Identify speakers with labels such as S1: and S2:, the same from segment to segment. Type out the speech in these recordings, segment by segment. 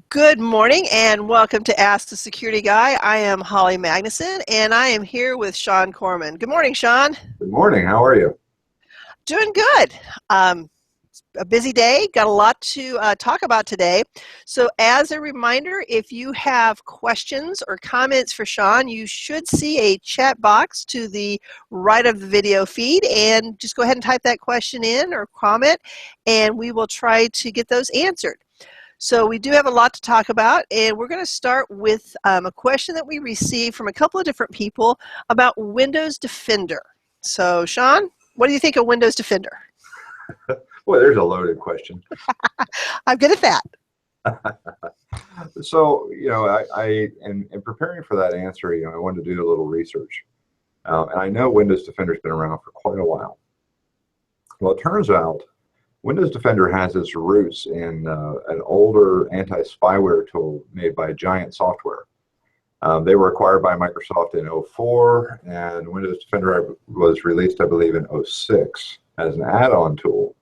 S1: Good morning and welcome to Ask the Security Guy. I am Holly Magnuson and I am here with Shawn Kohrman. Good morning, Shawn.
S2: Good morning. How are you?
S1: Doing good. A busy day. Got a lot to talk about today. So as a reminder, if you have questions or comments for Shawn, you should see a chat box to the right of the video feed, and just go ahead and type that question in or comment and we will try to get those answered. So we do have a lot to talk about, and we're going to start with a question that we received from a couple of different people about Windows Defender. So Shawn, what do you think of Windows Defender?
S2: Well, there's a loaded question.
S1: I'm good at that.
S2: So, in preparing for that answer, I wanted to do a little research. And I know Windows Defender's been around for quite a while. Well, it turns out Windows Defender has its roots in an older anti-spyware tool made by Giant Software. They were acquired by Microsoft in 2004, and Windows Defender was released, I believe, in 2006 as an add-on tool.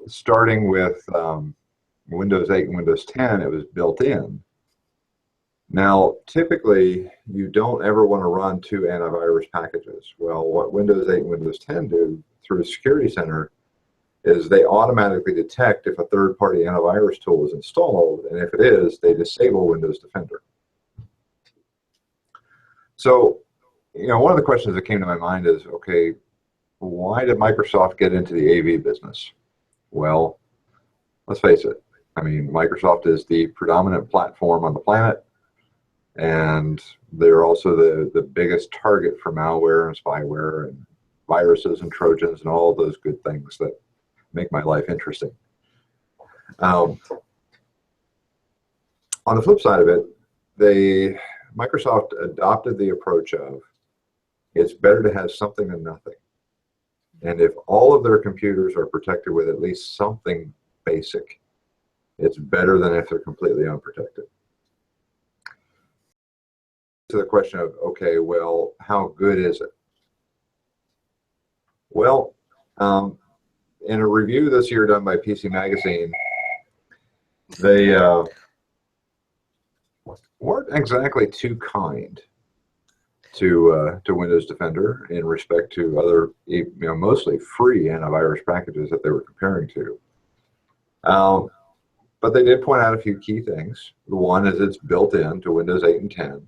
S2: Starting with Windows 8 and Windows 10, it was built in. Now, typically, you don't ever want to run two antivirus packages. Well, what Windows 8 and Windows 10 do through Security Center is they automatically detect if a third-party antivirus tool is installed, and if it is, they disable Windows Defender. So, one of the questions that came to my mind is, okay, why did Microsoft get into the AV business? Well, let's face it. I mean, Microsoft is the predominant platform on the planet, and they're also the biggest target for malware and spyware and viruses and Trojans and all those good things that make my life interesting. On the flip side of it, Microsoft adopted the approach of it's better to have something than nothing. And if all of their computers are protected with at least something basic, it's better than if they're completely unprotected. To the question of, okay, well, how good is it? Well, in a review this year done by PC Magazine, they weren't exactly too kind to Windows Defender in respect to other, mostly free antivirus packages that they were comparing to. But they did point out a few key things. The one is it's built into Windows 8 and 10.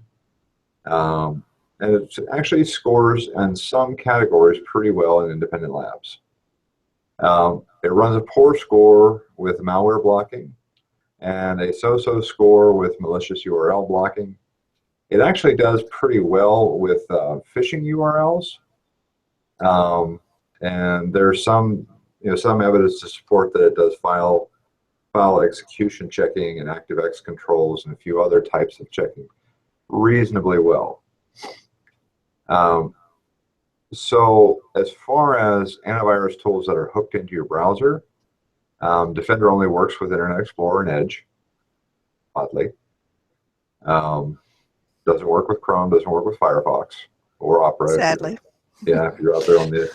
S2: And it actually scores in some categories pretty well in independent labs. It runs a poor score with malware blocking and a so-so score with malicious URL blocking. It actually does pretty well with phishing URLs. And there's some evidence to support that it does file execution checking and ActiveX controls and a few other types of checking reasonably well. So as far as antivirus tools that are hooked into your browser, Defender only works with Internet Explorer and Edge, oddly. Doesn't work with Chrome, doesn't work with Firefox or Opera.
S1: Sadly.
S2: If you're out there on the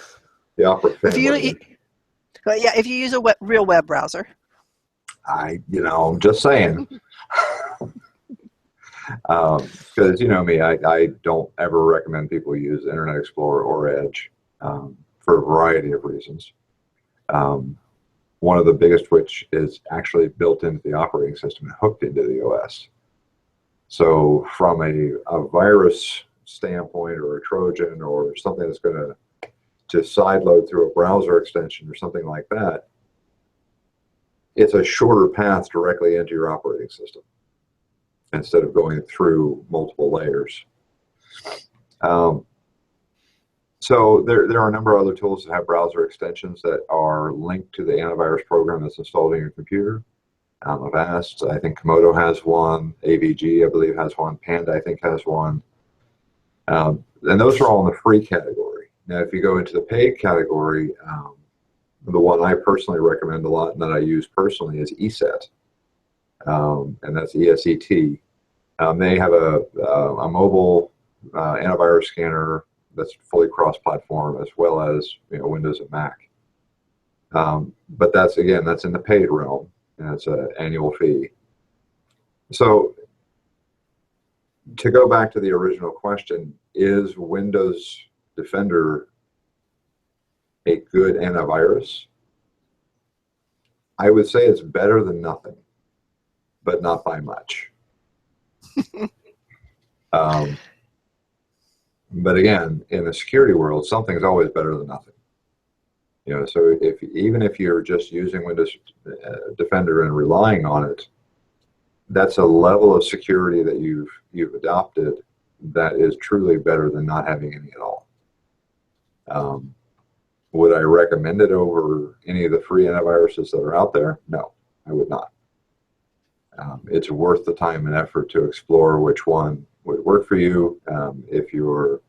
S2: Opera family.
S1: If you use a real web browser.
S2: I'm just saying. Because you know me, I don't ever recommend people use Internet Explorer or Edge for a variety of reasons. One of the biggest which is actually built into the operating system and hooked into the OS. So from a virus standpoint or a Trojan or something that's going to sideload through a browser extension or something like that, it's a shorter path directly into your operating system instead of going through multiple layers. So there are a number of other tools that have browser extensions that are linked to the antivirus program that's installed in your computer. Avast, I think Komodo has one. AVG, I believe, has one. Panda, I think, has one. And those are all in the free category. Now, if you go into the paid category, the one I personally recommend a lot and that I use personally is ESET. And that's ESET. They have a mobile antivirus scanner that's fully cross-platform as well as Windows and Mac. But that's in the paid realm. and it's an annual fee. So to go back to the original question, is Windows Defender a good antivirus? I would say it's better than nothing, but not by much. But again, in the security world, something's always better than nothing. So even if you're just using Windows Defender and relying on it, that's a level of security that you've adopted that is truly better than not having any at all. Would I recommend it over any of the free antiviruses that are out there? No, I would not. It's worth the time and effort to explore which one would work for you. If you're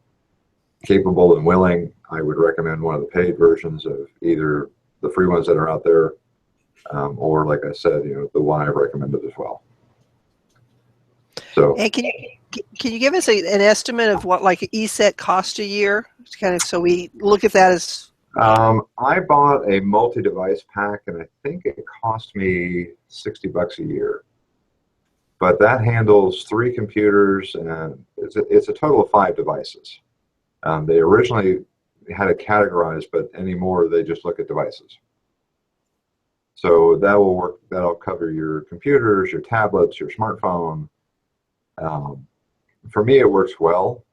S2: capable and willing, I would recommend one of the paid versions of either the free ones that are out there, or like I said, the one I've recommended as well. So,
S1: and can you give us an estimate of what like an ESET costs a year? Kind of so we look at that as.
S2: I bought a multi-device pack, and I think it cost me $60 a year. But that handles 3 computers, and it's a total of 5 devices. They originally had it categorized, but anymore they just look at devices. So that will work. That'll cover your computers, your tablets, your smartphone. For me, it works well.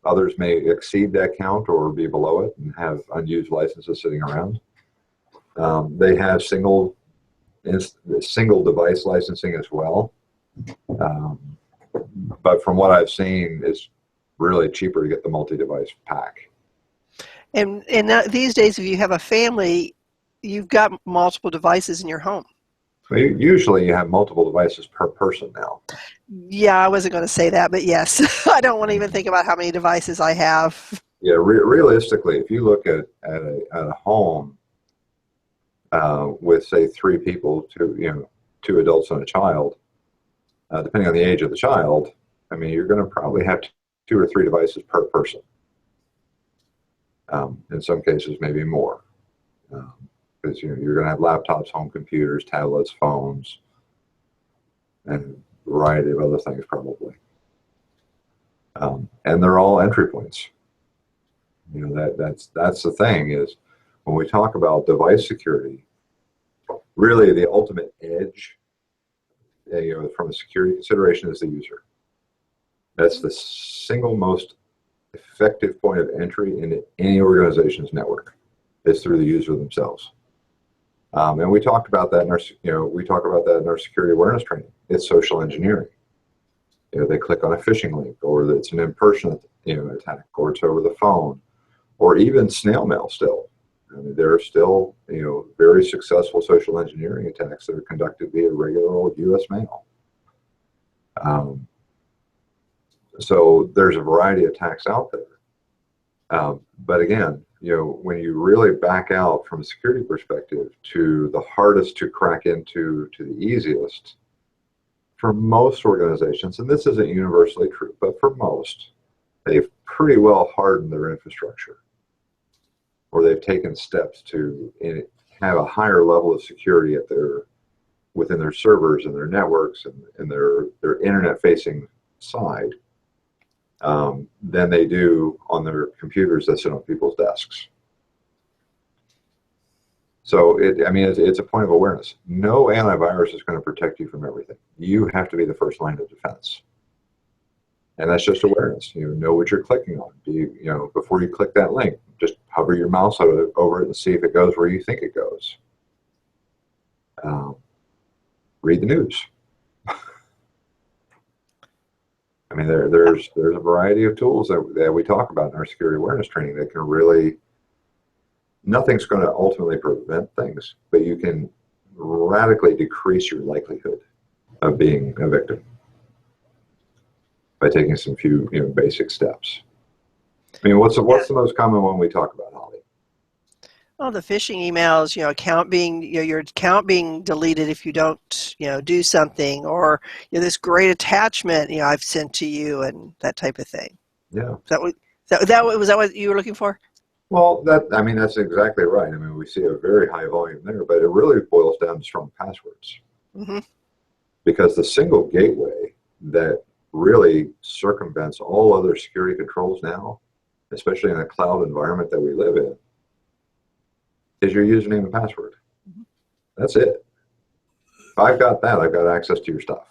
S2: Others may exceed that count or be below it and have unused licenses sitting around. They have single device licensing as well. But from what I've seen, it's really cheaper to get the multi-device pack.
S1: And these days, if you have a family, you've got multiple devices in your home.
S2: Usually you have multiple devices per person now.
S1: Yeah, I wasn't going to say that, but yes. I don't want to even think about how many devices I have.
S2: Yeah, realistically, if you look at a home with, say, 3 people, 2 adults and a child, depending on the age of the child, I mean, you're going to probably have 2 or 3 devices per person. In some cases, maybe more. Because you're going to have laptops, home computers, tablets, phones, and a variety of other things probably. And they're all entry points. That's the thing is when we talk about device security, really the ultimate edge, from a security consideration is the user. That's the single most effective point of entry into any organization's network is through the user themselves. And we talked about that in our security awareness training. It's social engineering. They click on a phishing link, or it's an in-person attack, or it's over the phone, or even snail mail still. I mean, there are still very successful social engineering attacks that are conducted via regular old U.S. mail. So there's a variety of attacks out there. But again, when you really back out from a security perspective to the hardest to crack into to the easiest, for most organizations, and this isn't universally true, but for most, they've pretty well hardened their infrastructure, or they've taken steps to have a higher level of security within their servers and their networks and their internet-facing side than they do on their computers that sit on people's desks. So it's a point of awareness. No antivirus is going to protect you from everything. You have to be the first line of defense, and that's just awareness. Know what you're clicking on. Before you click that link, just hover your mouse over it and see if it goes where you think it goes. Read the news. I mean, there's a variety of tools that we talk about in our security awareness training that can really. Nothing's going to ultimately prevent things, but you can radically decrease your likelihood of being a victim by taking some few basic steps. I mean, what's the most common one we talk about, Holly?
S1: Oh, the phishing emails, account being your account being deleted if you don't do something, or this great attachment I've sent to you and that type of thing.
S2: Yeah.
S1: Was that what you were looking for?
S2: Well, I mean, that's exactly right. I mean, we see a very high volume there, but it really boils down to strong passwords
S1: Hmm.
S2: because the single gateway that really circumvents all other security controls now, especially in the cloud environment that we live in, is your username and password. That's it. If I've got that, I've got access to your stuff.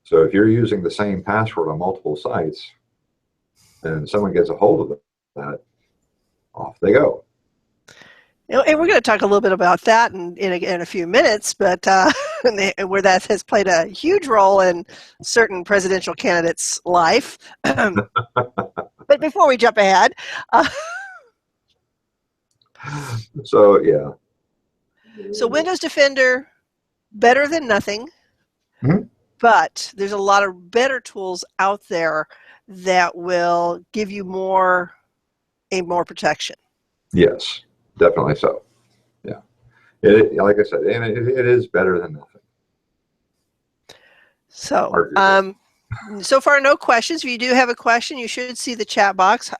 S2: So if you're using the same password on multiple sites and someone gets a hold of that, off they go.
S1: And we're going to talk a little bit about that in a few minutes, but where that has played a huge role in certain presidential candidates' life. But before we jump ahead, uh,
S2: So yeah.
S1: so Windows Defender, better than nothing,
S2: Mhm.
S1: but there's a lot of better tools out there that will give you more protection.
S2: Yes, definitely so. Yeah. Like I said, and it is better than nothing,
S1: So,
S2: arguably.
S1: so far, no questions. If you do have a question, you should see the chat box.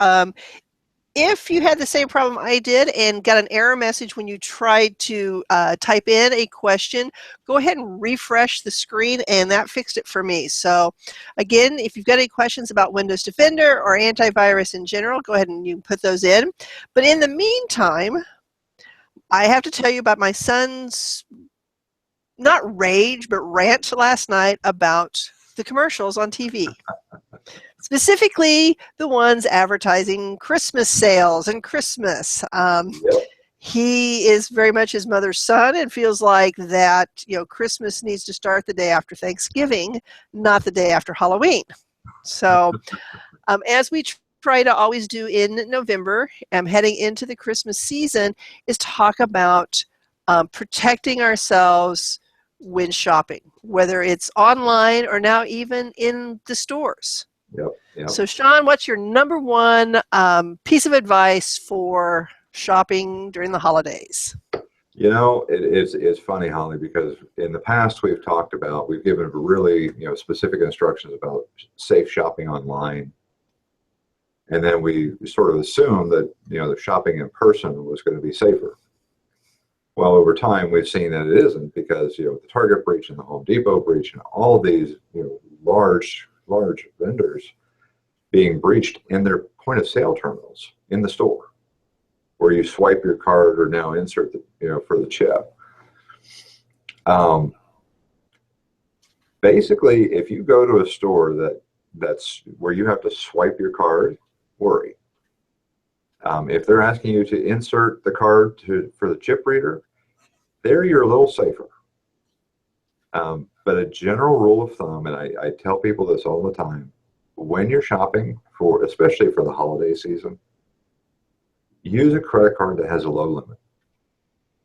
S1: If you had the same problem I did and got an error message when you tried to type in a question, go ahead and refresh the screen, and that fixed it for me. So again, if you've got any questions about Windows Defender or antivirus in general, go ahead and you can put those in. But in the meantime, I have to tell you about my son's, not rage, but rant last night about the commercials on TV. Specifically, the ones advertising Christmas sales and Christmas.
S2: Yep.
S1: He is very much his mother's son and feels like that, Christmas needs to start the day after Thanksgiving, not the day after Halloween. So, as we try to always do in November, heading into the Christmas season, is talk about protecting ourselves when shopping, whether it's online or now even in the stores.
S2: Yep. Yep.
S1: So, Shawn, what's your number one piece of advice for shopping during the holidays?
S2: It's funny, Holly, because in the past we've given really, specific instructions about safe shopping online. And then we sort of assumed that, the shopping in person was going to be safer. Well, over time, we've seen that it isn't because, the Target breach and the Home Depot breach and all these, large vendors being breached in their point of sale terminals in the store, where you swipe your card or now insert for the chip. Basically, if you go to a store that's where you have to swipe your card, worry. If they're asking you to insert the card for the chip reader, there you're a little safer. But a general rule of thumb, and I tell people this all the time, when you're shopping especially for the holiday season, use a credit card that has a low limit.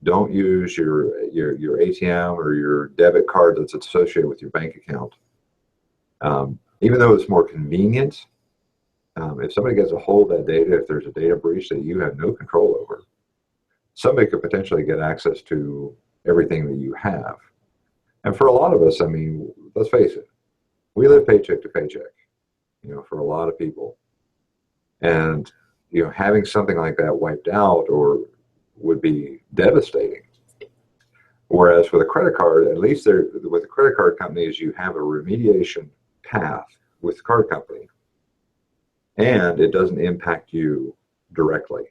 S2: Don't use your ATM or your debit card that's associated with your bank account. Even though it's more convenient, if somebody gets a hold of that data, if there's a data breach that you have no control over, somebody could potentially get access to everything that you have. And for a lot of us, I mean, let's face it, we live paycheck to paycheck, for a lot of people. And, having something like that wiped out would be devastating. Whereas with a credit card, at least with the credit card companies, you have a remediation path with the card company, and it doesn't impact you directly.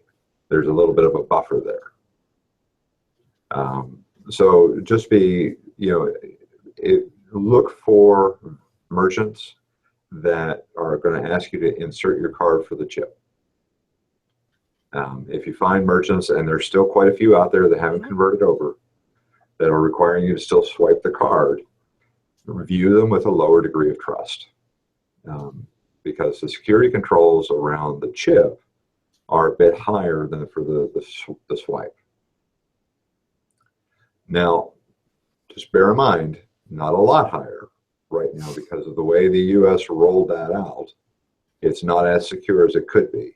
S2: There's a little bit of a buffer there. So just look for merchants that are going to ask you to insert your card for the chip. If you find merchants, and there's still quite a few out there that haven't converted over, that are requiring you to still swipe the card, review them with a lower degree of trust. Because the security controls around the chip are a bit higher than for the swipe. Now, just bear in mind, not a lot higher right now because of the way the U.S. rolled that out. It's not as secure as it could be.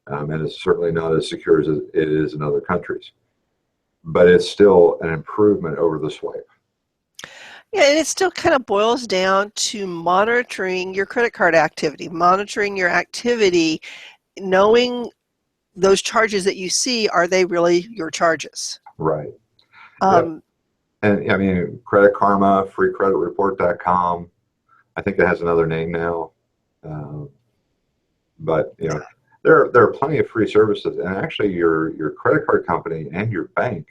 S2: And it's certainly not as secure as it is in other countries. But it's still an improvement over the swipe.
S1: Yeah, and it still kind of boils down to monitoring your credit card activity, monitoring your activity, knowing those charges that you see, are they really your charges?
S2: Right. Yep.
S1: Um,
S2: And I mean, Credit Karma, freecreditreport.com. I think it has another name now. Um, but there are plenty of free services, and actually your credit card company and your bank,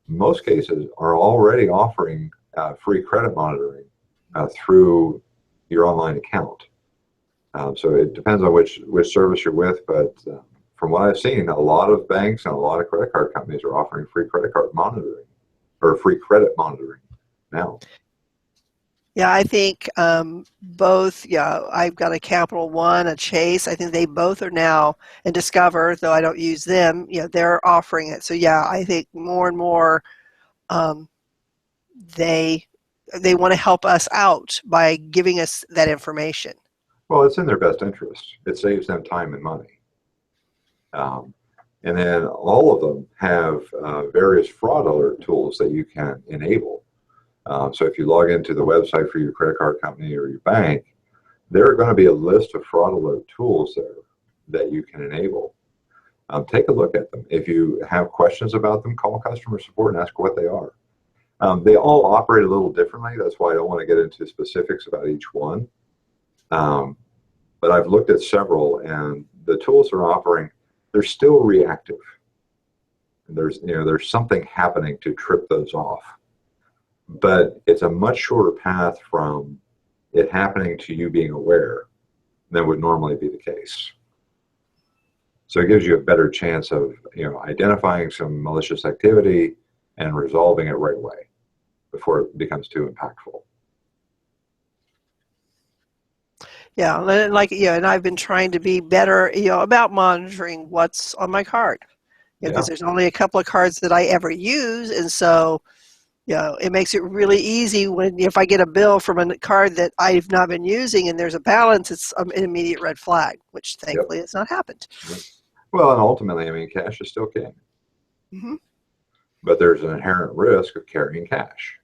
S2: in most cases, are already offering free credit monitoring through your online account. So it depends on which service you're with, but from what I've seen, a lot of banks and a lot of credit card companies are offering free credit card monitoring or free credit monitoring now.
S1: Yeah, I think both. Yeah, I've got a Capital One, a Chase. I think they both are now, and Discover, though I don't use them. They're offering it. So yeah, I think more and more um, they want to help us out by giving us that information.
S2: Well, it's in their best interest. It saves them time and money. Um, and then all of them have various fraud alert tools that you can enable. So if you log into the website for your credit card company or your bank, there are going to be a list of fraud alert tools there that you can enable. Take a look at them. If you have questions about them, call customer support and ask what they are. They all operate a little differently. That's why I don't want to get into specifics about each one. But I've looked at several, and the tools they're offering, they're still reactive. There's something happening to trip those off. But it's a much shorter path from it happening to you being aware than would normally be the case. So it gives you a better chance of identifying some malicious activity and resolving it right away before it becomes too impactful.
S1: Yeah, and I've been trying to be better, about monitoring what's on my card. Because there's only a couple of cards that I ever use, and so it makes it really easy if I get a bill from a card that I've not been using and there's a balance, it's an immediate red flag, which thankfully has not happened.
S2: Well, and ultimately, I mean, cash is still king.
S1: Mm-hmm.
S2: But there's an inherent risk of carrying cash.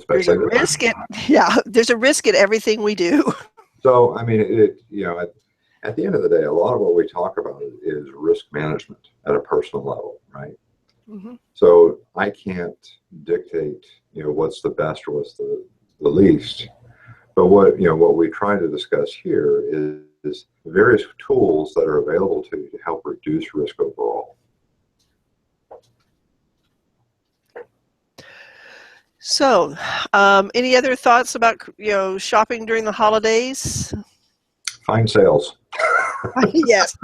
S1: There's a risk there's a risk in everything we do.
S2: So, I mean, at the end of the day, a lot of what we talk about is risk management at a personal level, right?
S1: Mm-hmm.
S2: So I can't dictate, what's the best or what's the least. But what we try to discuss here is various tools that are available to you to help reduce risk overall.
S1: So, any other thoughts about shopping during the holidays?
S2: Find sales.
S1: Yes.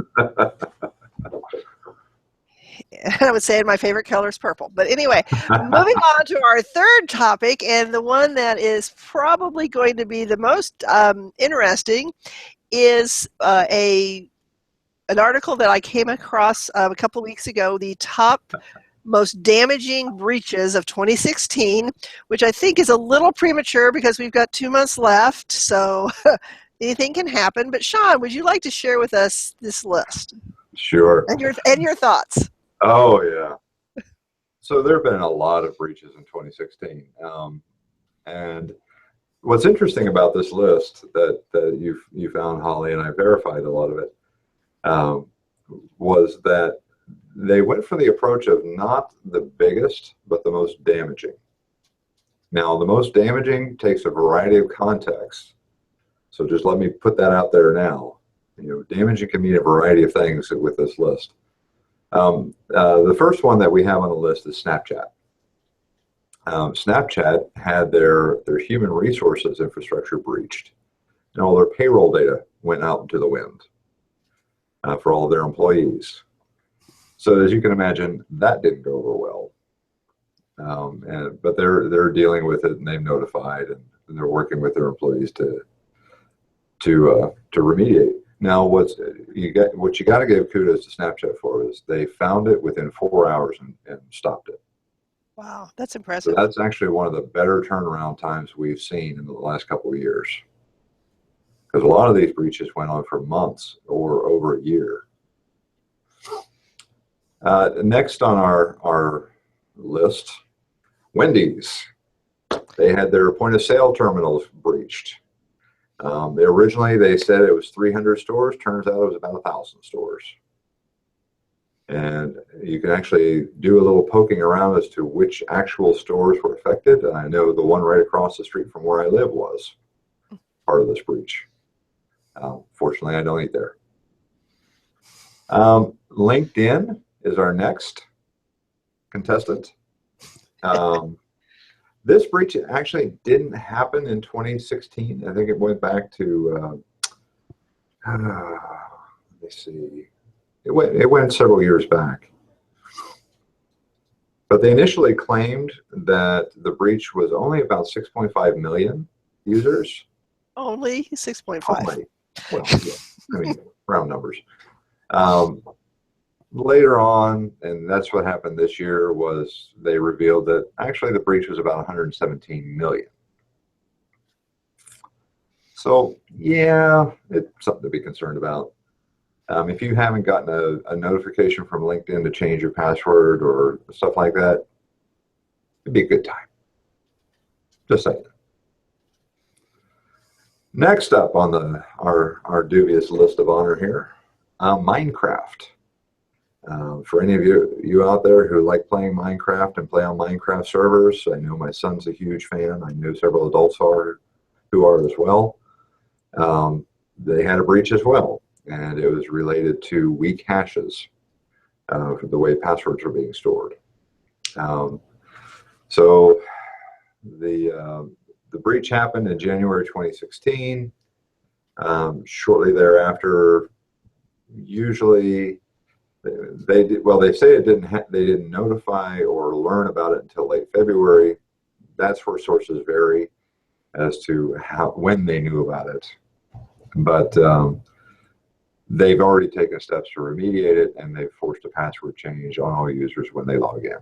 S1: I would say my favorite color is purple. But anyway, moving on to our third topic, and the one that is probably going to be the most interesting is an article that I came across a couple of weeks ago, the top most damaging breaches of 2016, which I think is a little premature because we've got 2 months left, so anything can happen. But Shawn, would you like to share with us this list?
S2: Sure.
S1: And your thoughts.
S2: Oh, yeah. So there have been a lot of breaches in 2016. And what's interesting about this list that you found, Holly, and I verified a lot of it, was that they went for the approach of not the biggest, but the most damaging. Now, the most damaging takes a variety of contexts. So just let me put that out there now. Damaging can mean a variety of things with this list. The first one that we have on the list is Snapchat. Snapchat had their human resources infrastructure breached, and all their payroll data went out into the wind for all of their employees. So as you can imagine, that didn't go over well. But they're dealing with it, and they've notified, and they're working with their employees to remediate. Now, what you got to give kudos to Snapchat for is they found it within 4 hours and stopped it.
S1: Wow, that's impressive.
S2: So that's actually one of the better turnaround times we've seen in the last couple of years, because a lot of these breaches went on for months or over a year. Next on our list, Wendy's. They had their point of sale terminals breached. Originally, they said it was 300 stores. Turns out it was about 1,000 stores. And you can actually do a little poking around as to which actual stores were affected. And I know the one right across the street from where I live was part of this breach. Fortunately, I don't eat there. LinkedIn is our next contestant. This breach actually didn't happen in 2016. I think it went back to, let me see. It went several years back. But they initially claimed that the breach was only about 6.5 million users.
S1: Only 6.5.
S2: Only. Well, yeah, I mean, round numbers. Later on, and that's what happened this year, was they revealed that actually the breach was about 117 million. So, yeah, it's something to be concerned about. If you haven't gotten a notification from LinkedIn to change your password or stuff like that, it'd be a good time. Just saying. Next up on our dubious list of honor here, Minecraft. For any of you out there who like playing Minecraft and play on Minecraft servers, I know my son's a huge fan. I know several adults who are as well. They had a breach as well, and it was related to weak hashes for the way passwords are being stored. So the breach happened in January 2016. Shortly thereafter, usually they say they didn't notify or learn about it until late February. That's where sources vary as to when they knew about it. But they've already taken steps to remediate it, and they've forced a password change on all users when they log in.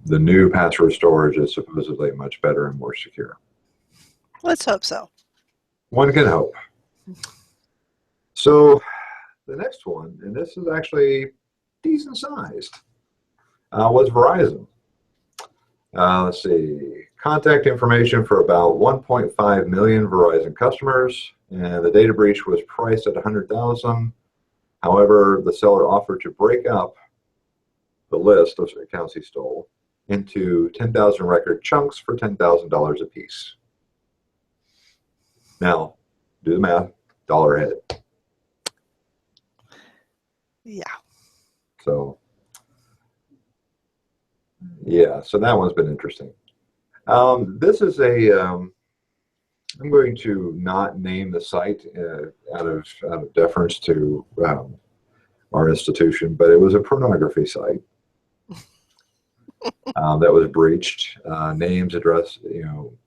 S2: The new password storage is supposedly much better and more secure.
S1: Let's hope so.
S2: One can hope. So the next one, and this is actually decent sized, was Verizon. Let's see, contact information for about 1.5 million Verizon customers, and the data breach was priced at 100,000. However, the seller offered to break up the list of accounts he stole into 10,000 record chunks for $10,000 a piece. Now, do the math, dollar a hit.
S1: Yeah.
S2: So, yeah, so that one's been interesting. This is I'm going to not name the site out of deference to our institution, but it was a pornography site that was breached. Names, address,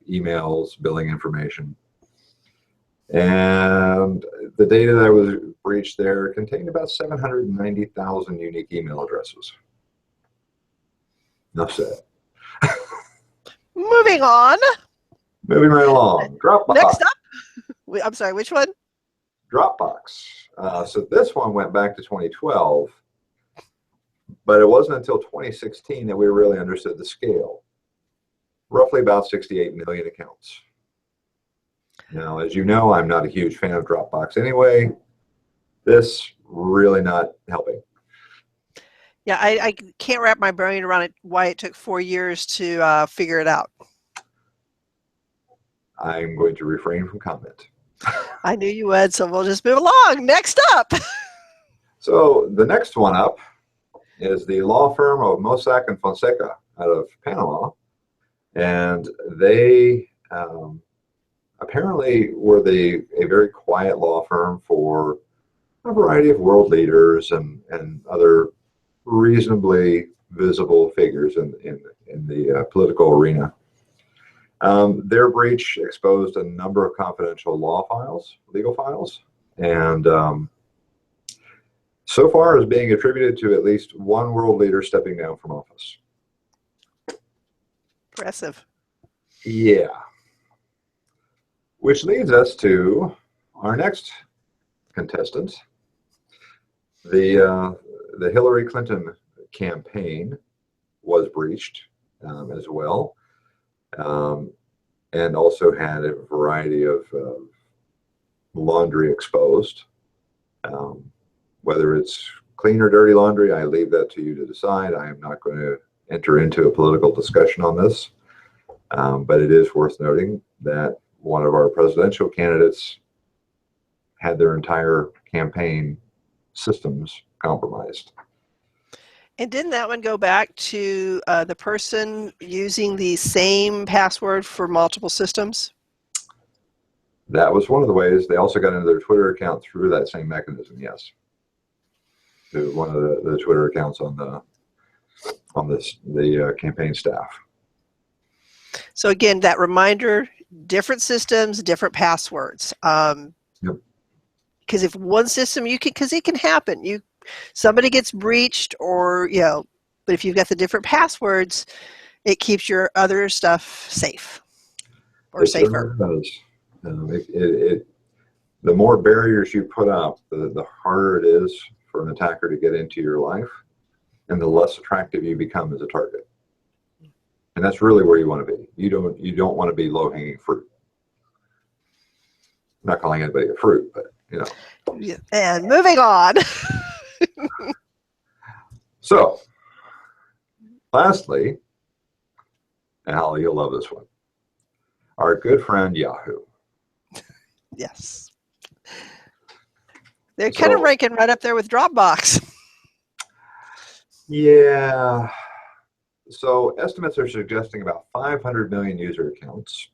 S2: emails, billing information. And the data that was breached there contained about 790,000 unique email addresses. Enough said.
S1: Moving on.
S2: Moving right along. Dropbox.
S1: Next up. I'm sorry, which one?
S2: Dropbox. So this one went back to 2012, but it wasn't until 2016 that we really understood the scale. Roughly about 68 million accounts. Now, as you know, I'm not a huge fan of Dropbox anyway. This really not helping.
S1: Yeah, I can't wrap my brain around it, why it took 4 years to figure it out.
S2: I'm going to refrain from comment.
S1: I knew you would, so we'll just move along. Next up.
S2: So the next one up is the law firm of Mossack and Fonseca out of Panama. And they apparently were a very quiet law firm for a variety of world leaders and other reasonably visible figures in the political arena. Their breach exposed a number of confidential legal files, and so far is being attributed to at least one world leader stepping down from office.
S1: Impressive.
S2: Yeah. Which leads us to our next contestant. The Hillary Clinton campaign was breached as well. and also had a variety of laundry exposed. Um, Whether it's clean or dirty laundry, I leave that to you to decide. I am not going to enter into a political discussion on this, but it is worth noting that one of our presidential candidates had their entire campaign systems compromised.
S1: And didn't that one go back to the person using the same password for multiple systems?
S2: That was one of the ways. They also got into their Twitter account through that same mechanism, yes. To one of the Twitter accounts on the campaign staff.
S1: So again, that reminder, different systems, different passwords.
S2: Yep.
S1: Because if one system, because it can happen. Somebody gets breached, or but if you've got the different passwords, it keeps your other stuff safe or safer.
S2: Does. The more barriers you put up, the harder it is for an attacker to get into your life, and the less attractive you become as a target. And that's really where you want to be. You don't want to be low-hanging fruit. I'm not calling anybody a fruit, but
S1: Yeah. And moving on.
S2: So, lastly, and Holly, you'll love this one. Our good friend Yahoo.
S1: Yes. They're kind of ranking right up there with Dropbox.
S2: Yeah. So estimates are suggesting about 500 million user accounts.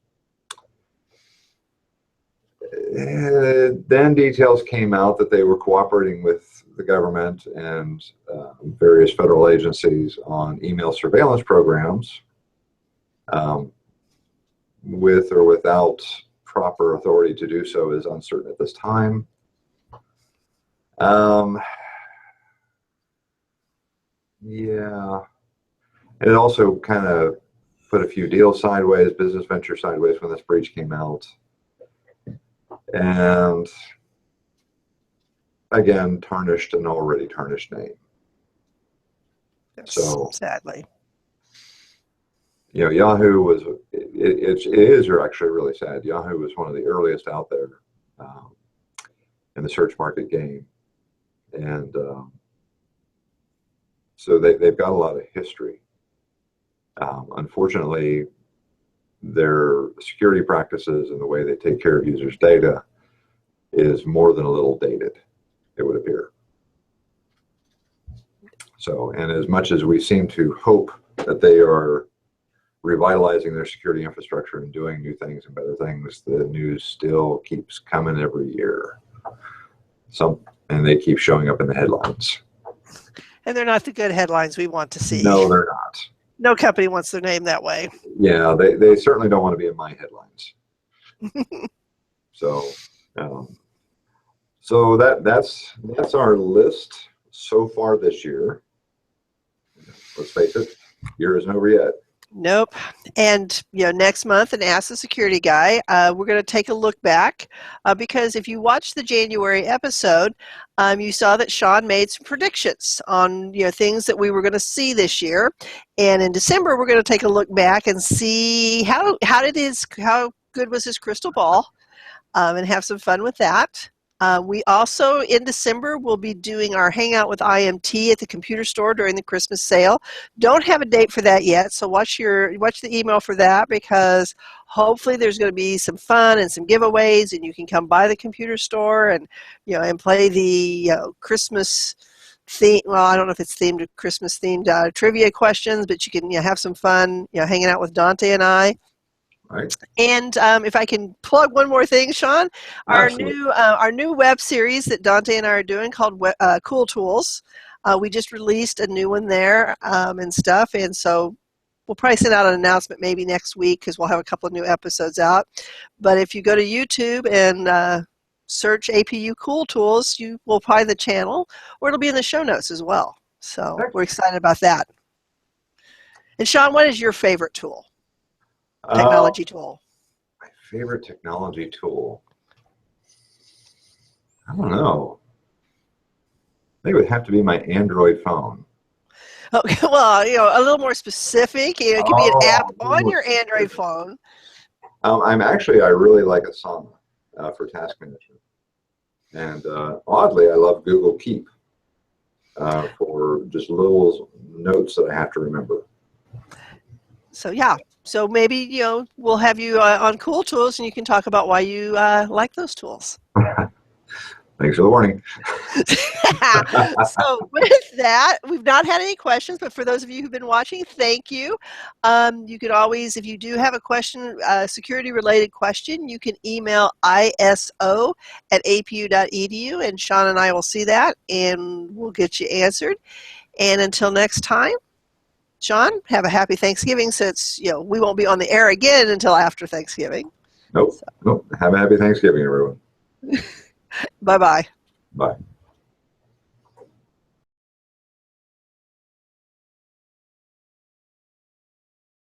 S2: Then details came out that they were cooperating with the government and various federal agencies on email surveillance programs, with or without proper authority to do so is uncertain at this time. Yeah. It also kind of put a few deals sideways, business venture sideways when this breach came out. And again, tarnished an already tarnished name.
S1: Yes,
S2: so
S1: sadly.
S2: Yahoo was, it is actually really sad. Yahoo was one of the earliest out there in the search market game. And so they've got a lot of history. Unfortunately, their security practices and the way they take care of users' data is more than a little dated, it would appear. So, and as much as we seem to hope that they are revitalizing their security infrastructure and doing new things and better things, the news still keeps coming every year. And they keep showing up in the headlines. And
S1: they're not the good headlines we want to see.
S2: No, they're not.
S1: No company wants their name that way.
S2: Yeah, they certainly don't want to be in my headlines. So that's our list so far this year. Let's face it, year isn't over yet.
S1: Nope. And next month in Ask the Security Guy, we're going to take a look back because if you watched the January episode, you saw that Shawn made some predictions on things that we were going to see this year. And in December, we're going to take a look back and see how good was his crystal ball, and have some fun with that. We also, in December, will be doing our Hangout with IMT at the computer store during the Christmas sale. Don't have a date for that yet, so watch the email for that, because hopefully there's going to be some fun and some giveaways, and you can come by the computer store and and play the Christmas theme. Well, I don't know if it's themed Christmas themed trivia questions, but you can have some fun hanging out with Dante and I.
S2: Right.
S1: And if I can plug one more thing, Shawn, our new web series that Dante and I are doing called Cool Tools. We just released a new one there and stuff, and so we'll probably send out an announcement maybe next week because we'll have a couple of new episodes out. But if you go to YouTube and search APU Cool Tools, you will find the channel, or it'll be in the show notes as well. So we're excited about that. And Shawn, what is your favorite tool? Technology tool.
S2: My favorite technology tool. I don't know. I think it would have to be my Android phone.
S1: Okay, well, a little more specific. It could be an app on your Android phone.
S2: I really like Asana for task management. And oddly, I love Google Keep for just little notes that I have to remember.
S1: So yeah, so maybe we'll have you on Cool Tools, and you can talk about why you like those tools.
S2: Thanks for the warning.
S1: So with that, we've not had any questions, but for those of you who've been watching, thank you. You could always, if you do have a question, security-related question, you can email iso@apu.edu, and Shawn and I will see that, and we'll get you answered. And until next time, Shawn, have a happy Thanksgiving, since we won't be on the air again until after Thanksgiving.
S2: Nope.
S1: So,
S2: Nope. Have a happy Thanksgiving, everyone.
S1: bye-bye.
S2: Bye.